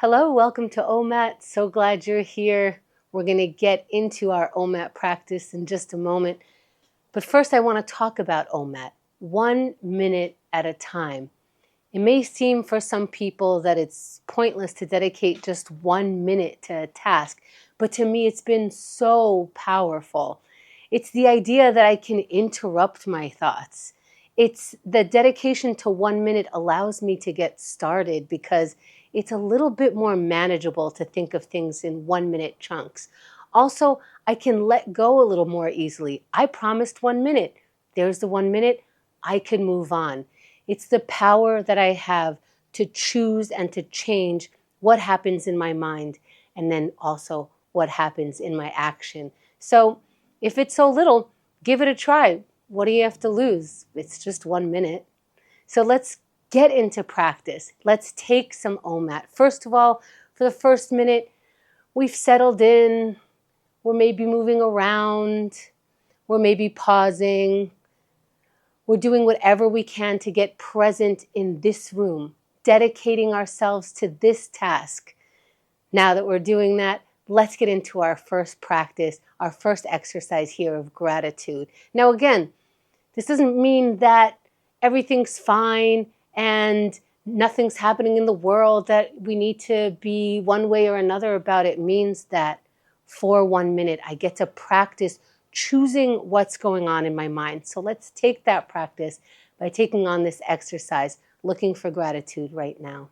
Hello, welcome to OMAT. So glad you're here. We're going to get into our OMAT practice in just a moment. But first, I want to talk about OMAT, 1 minute at a time. It may seem for some people that it's pointless to dedicate just 1 minute to a task, but to me, it's been so powerful. It's the idea that I can interrupt my thoughts. It's the dedication to 1 minute allows me to get started because it's a little bit more manageable to think of things in 1 minute chunks. Also, I can let go a little more easily. I promised 1 minute. There's the 1 minute. I can move on. It's the power that I have to choose and to change what happens in my mind and then also what happens in my action. So if it's so little, give it a try. What do you have to lose? It's just 1 minute. So let's get into practice. Let's take some OMAT. First of all, for the first minute, we've settled in. We're maybe moving around. We're maybe pausing. We're doing whatever we can to get present in this room, dedicating ourselves to this task. Now that we're doing that, let's get into our first practice, our first exercise here of gratitude. Now again, this doesn't mean that everything's fine and nothing's happening in the world that we need to be one way or another about. It means that for 1 minute, I get to practice choosing what's going on in my mind. So let's take that practice by taking on this exercise, looking for gratitude right now.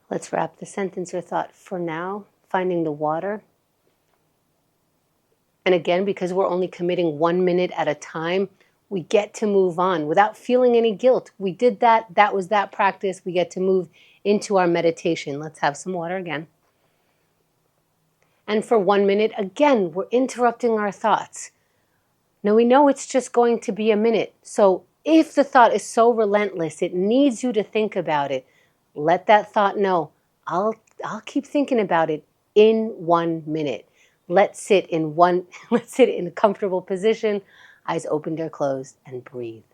Let's wrap the sentence or thought for now, finding the water. And again, because we're only committing 1 minute at a time, we get to move on without feeling any guilt. We did that. That was that practice. We get to move into our meditation. Let's have some water again. And for 1 minute, again, we're interrupting our thoughts. Now we know it's just going to be a minute. So if the thought is so relentless, it needs you to think about it. Let that thought know, I'll keep thinking about it in 1 minute. Let's sit in a comfortable position, eyes opened or closed, and breathe.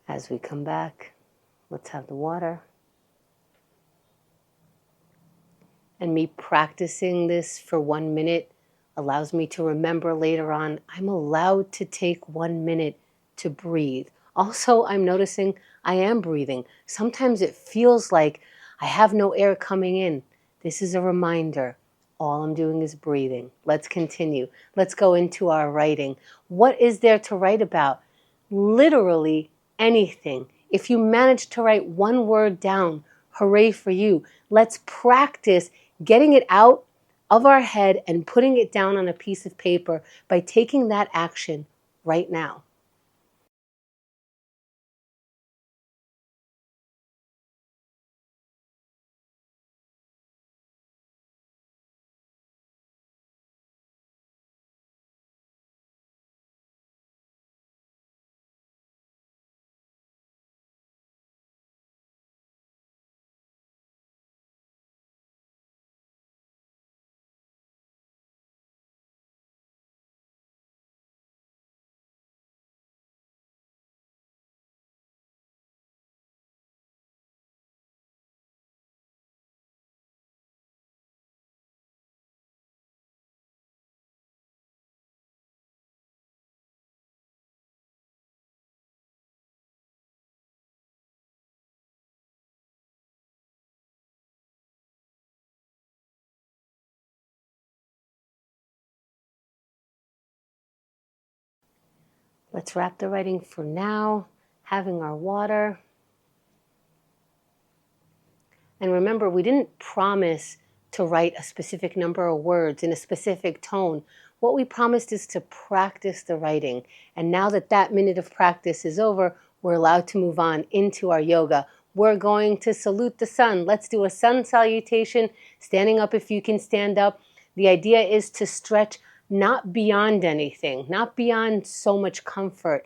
As we come back, let's have the water. And me practicing this for 1 minute allows me to remember later on, I'm allowed to take 1 minute to breathe. Also, I'm noticing I am breathing. Sometimes it feels like I have no air coming in. This is a reminder. All I'm doing is breathing. Let's continue. Let's go into our writing. What is there to write about? Literally anything. If you manage to write one word down, hooray for you. Let's practice getting it out of our head and putting it down on a piece of paper by taking that action right now. Let's wrap the writing for now, having our water. And remember, we didn't promise to write a specific number of words in a specific tone. What we promised is to practice the writing. And now that that minute of practice is over, we're allowed to move on into our yoga. We're going to salute the sun. Let's do a sun salutation, standing up if you can stand up. The idea is to stretch not beyond anything, not beyond so much comfort.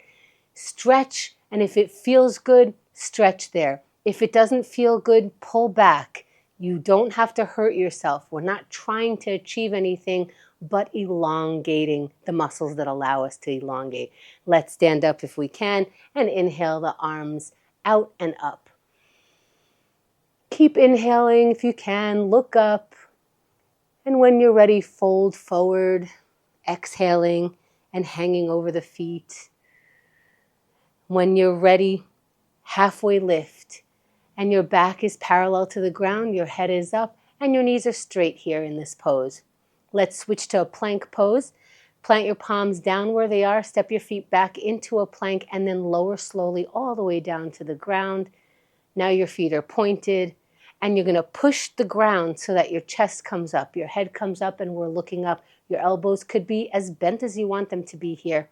Stretch, and if it feels good, stretch there. If it doesn't feel good, pull back. You don't have to hurt yourself. We're not trying to achieve anything but elongating the muscles that allow us to elongate. Let's stand up if we can and inhale the arms out and up. Keep inhaling if you can, look up, and when you're ready, fold forward, exhaling and hanging over the feet. When you're ready, halfway lift, and your back is parallel to the ground, your head is up, and your knees are straight here in this pose. Let's switch to a plank pose. Plant your palms down where they are, step your feet back into a plank, and then lower slowly all the way down to the ground. Now your feet are pointed, and you're going to push the ground so that your chest comes up, your head comes up, and we're looking up. Your elbows could be as bent as you want them to be here.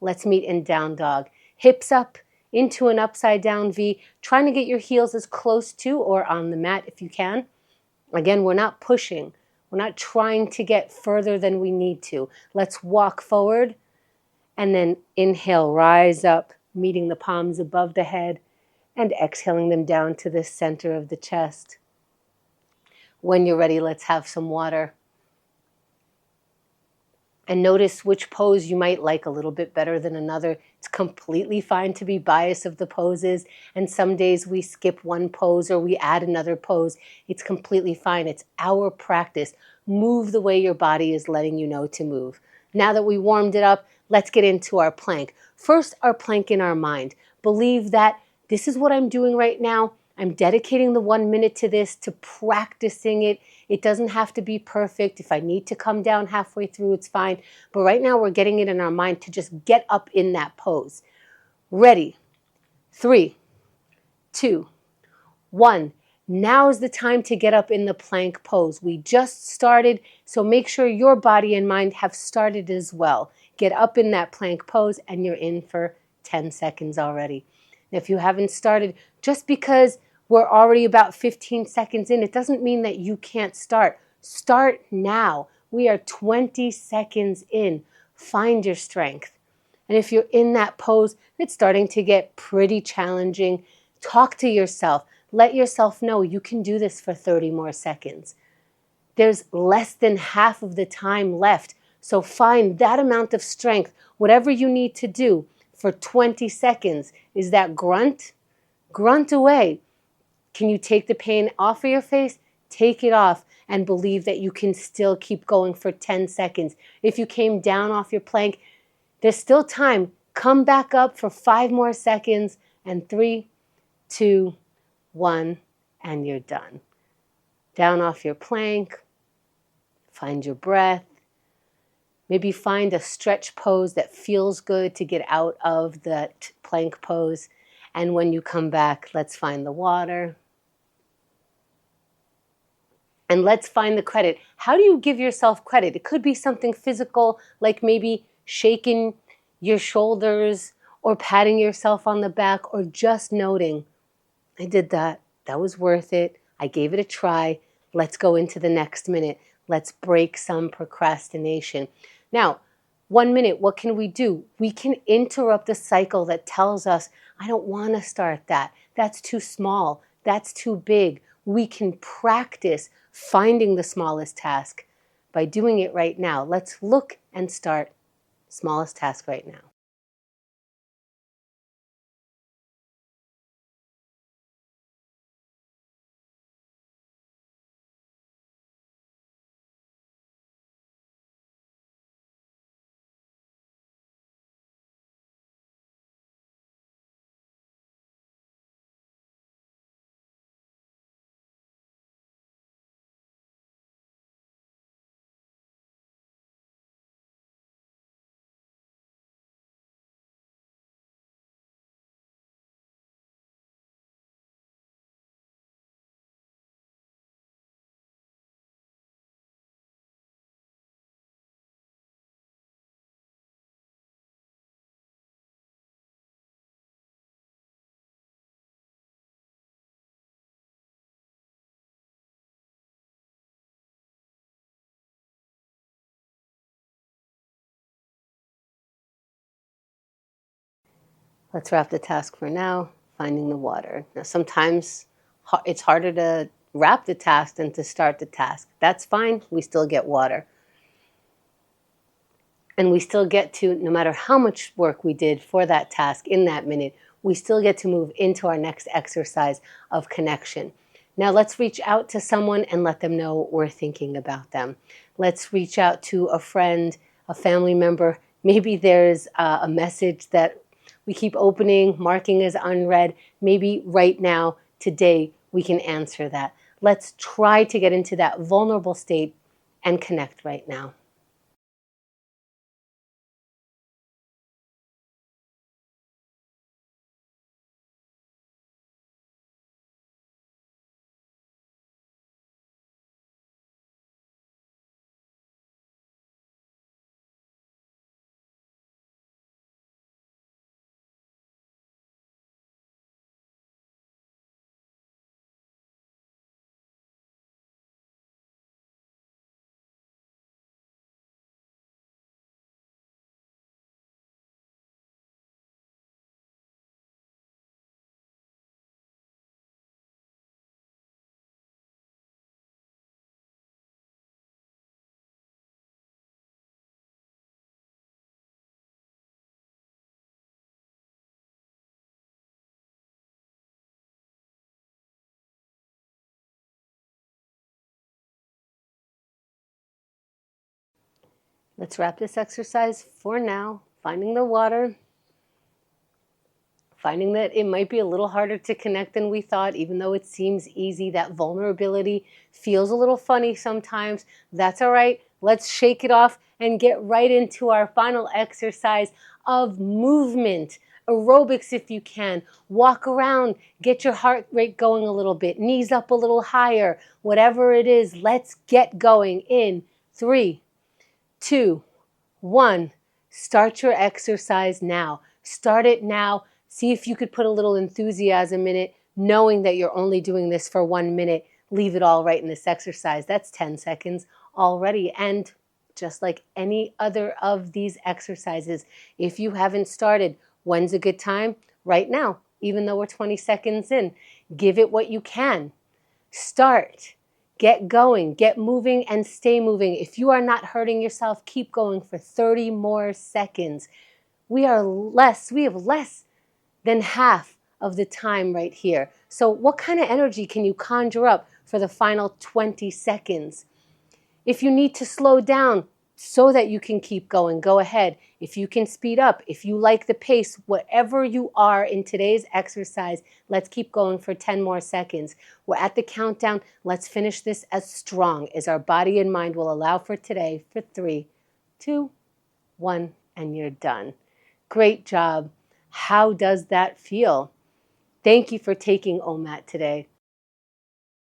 Let's meet in down dog. Hips up into an upside down V, trying to get your heels as close to or on the mat if you can. Again, we're not pushing. We're not trying to get further than we need to. Let's walk forward and then inhale, rise up, meeting the palms above the head and exhaling them down to the center of the chest. When you're ready, let's have some water. And notice which pose you might like a little bit better than another. It's completely fine to be biased of the poses. And some days we skip one pose or we add another pose. It's completely fine. It's our practice. Move the way your body is letting you know to move. Now that we warmed it up, let's get into our plank. First, our plank in our mind. Believe that this is what I'm doing right now. I'm dedicating the 1 minute to this, to practicing it. It doesn't have to be perfect. If I need to come down halfway through, it's fine. But right now we're getting it in our mind to just get up in that pose. Ready? 3, 2, 1. Now is the time to get up in the plank pose. We just started, so make sure your body and mind have started as well. Get up in that plank pose and you're in for 10 seconds already. If you haven't started, just because we're already about 15 seconds in, it doesn't mean that you can't start. Start now. We are 20 seconds in. Find your strength. And if you're in that pose, it's starting to get pretty challenging. Talk to yourself. Let yourself know you can do this for 30 more seconds. There's less than half of the time left. So find that amount of strength, whatever you need to do for 20 seconds. Is that grunt? Grunt away. Can you take the pain off of your face? Take it off and believe that you can still keep going for 10 seconds. If you came down off your plank, there's still time. Come back up for 5 more seconds and 3, 2, 1, and you're done. Down off your plank. Find your breath. Maybe find a stretch pose that feels good to get out of that plank pose. And when you come back, let's find the water. And let's find the credit. How do you give yourself credit? It could be something physical, like maybe shaking your shoulders or patting yourself on the back or just noting, I did that. That was worth it. I gave it a try. Let's go into the next minute. Let's break some procrastination. Now, 1 minute, what can we do? We can interrupt the cycle that tells us, I don't want to start that. That's too small. That's too big. We can practice finding the smallest task by doing it right now. Let's look and start smallest task right now. Let's wrap the task for now, finding the water. Now, sometimes it's harder to wrap the task than to start the task. That's fine. We still get water. And we still get to, no matter how much work we did for that task in that minute, we still get to move into our next exercise of connection. Now let's reach out to someone and let them know we're thinking about them. Let's reach out to a friend, a family member. Maybe there's a message that we keep opening, marking as unread. Maybe right now, today, we can answer that. Let's try to get into that vulnerable state and connect right now. Let's wrap this exercise for now, finding the water, finding that it might be a little harder to connect than we thought, even though it seems easy. That vulnerability feels a little funny sometimes. That's all right. Let's shake it off and get right into our final exercise of movement. Aerobics if you can. Walk around, get your heart rate going a little bit, knees up a little higher, whatever it is. Let's get going in 3, 2, 1. Start your exercise now. Start it now. See if you could put a little enthusiasm in it, knowing that you're only doing this for 1 minute. Leave it all right in this exercise. That's 10 seconds already. And just like any other of these exercises, if you haven't started, when's a good time? Right now, even though we're 20 seconds in. Give it what you can. Start. Get going, get moving, and stay moving. If you are not hurting yourself, keep going for 30 more seconds. We have less than half of the time right here. So what kind of energy can you conjure up for the final 20 seconds? If you need to slow down so that you can keep going, go ahead. If you can speed up, if you like the pace, whatever you are in today's exercise, let's keep going for 10 more seconds. We're at the countdown. Let's finish this as strong as our body and mind will allow for today for 3, 2, 1, and you're done. Great job. How does that feel? Thank you for taking OMAT today.